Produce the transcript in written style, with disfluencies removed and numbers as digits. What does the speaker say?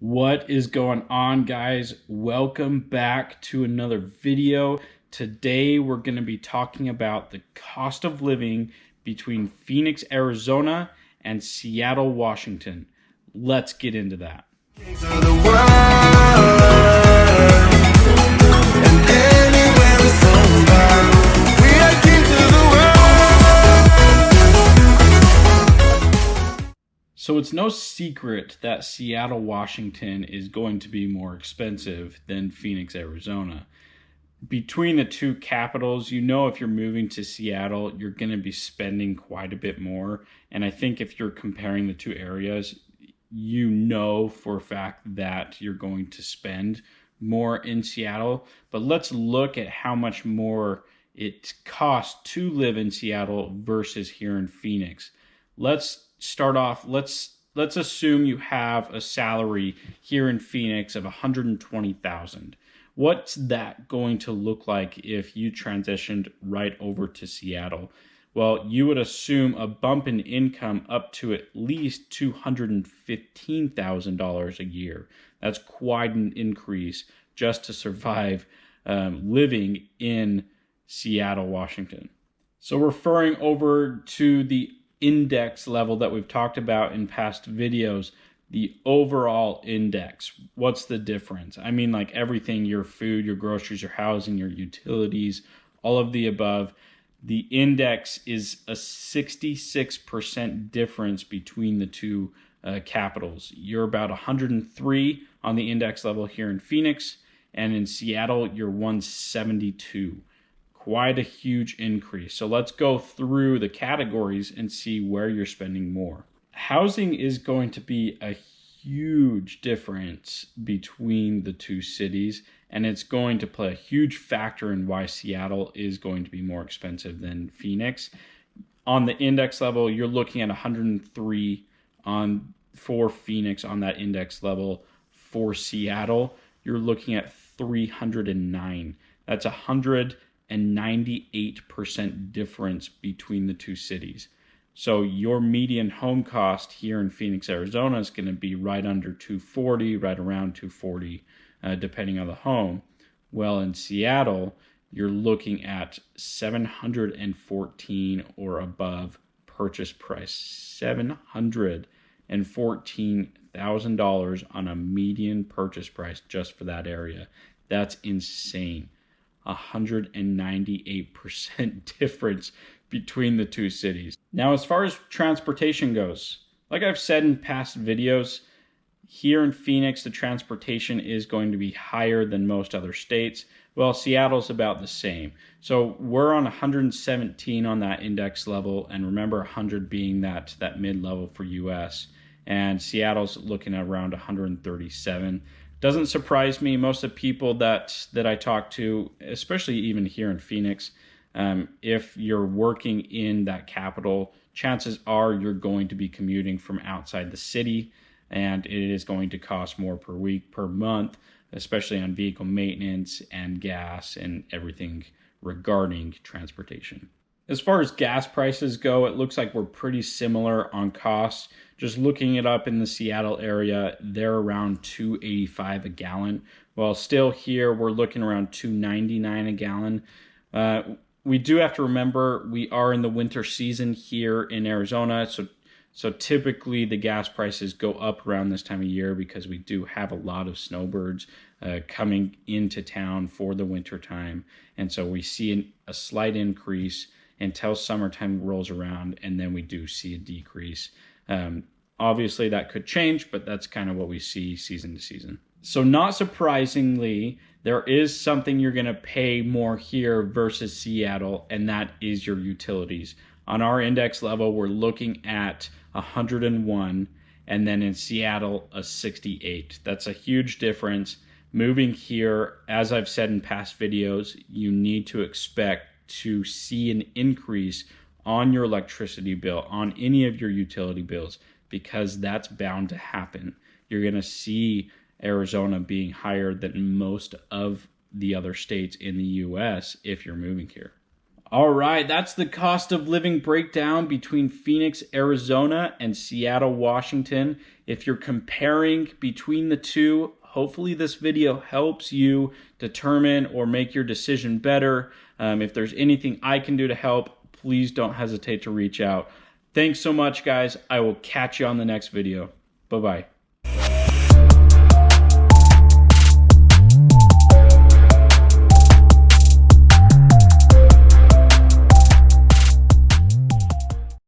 What is going on, guys? Welcome back to another video. Today we're going to be talking about the cost of living between Phoenix, Arizona and Seattle, Washington. Let's get into that. So it's no secret that Seattle, Washington is going to be more expensive than Phoenix, Arizona. Between the two capitals, you know, if you're moving to Seattle, you're going to be spending quite a bit more. And I think if you're comparing the two areas, you know for a fact that you're going to spend more in Seattle. But let's look at how much more it costs to live in Seattle versus here in Phoenix. Let's start off. Let's assume you have a salary here in Phoenix of $120,000. What's that going to look like if you transitioned right over to Seattle? Well, you would assume a bump in income up to at least $215,000 a year. That's quite an increase just to survive living in Seattle, Washington. So referring over to the index level that we've talked about in past videos, the overall index, what's the difference? I mean, like everything, your food, your groceries, your housing, your utilities, all of the above. The index is a 66% difference between the two capitals. You're about 103 on the index level here in Phoenix, and in Seattle, you're 172. Quite a huge increase. So let's go through the categories and see where you're spending more. Housing is going to be a huge difference between the two cities, and it's going to play a huge factor in why Seattle is going to be more expensive than Phoenix. On the index level, you're looking at 103 for Phoenix on that index level. For Seattle, you're looking at 309. That's 198% difference between the two cities. So your median home cost here in Phoenix, Arizona is going to be right under 240, right around 240, depending on the home. Well, in Seattle, you're looking at 714 or above purchase price. $714,000 on a median purchase price just for that area. That's insane. 198% difference between the two cities. Now, as far as transportation goes, like I've said in past videos, here in Phoenix, the transportation is going to be higher than most other states. Well, Seattle's about the same. So we're on 117 on that index level, and remember 100 being that mid-level for US, and Seattle's looking at around 137. Doesn't surprise me. Most of the people that I talk to, especially even here in Phoenix, if you're working in that capital, chances are you're going to be commuting from outside the city, and it is going to cost more per week, per month, especially on vehicle maintenance and gas and everything regarding transportation. As far as gas prices go, it looks like we're pretty similar on costs. Just looking it up in the Seattle area, they're around $2.85 a gallon. Well, still here, we're looking around $2.99 a gallon. We do have to remember we are in the winter season here in Arizona, so typically the gas prices go up around this time of year because we do have a lot of snowbirds coming into town for the winter time, and so we see a slight increase until summertime rolls around, and then we do see a decrease. Obviously, that could change, but that's kind of what we see season to season. So not surprisingly, there is something you're going to pay more here versus Seattle, and that is your utilities. On our index level, we're looking at 101, and then in Seattle, a 68. That's a huge difference. Moving here, as I've said in past videos, you need to expect to see an increase on your electricity bill, on any of your utility bills, because that's bound to happen. You're going to see Arizona being higher than most of the other states in the US if you're moving here. All right, that's the cost of living breakdown between Phoenix, Arizona and Seattle, Washington. If you're comparing between the two, hopefully this video helps you determine or make your decision better. If there's anything I can do to help, please don't hesitate to reach out. Thanks so much, guys. I will catch you on the next video. Bye-bye.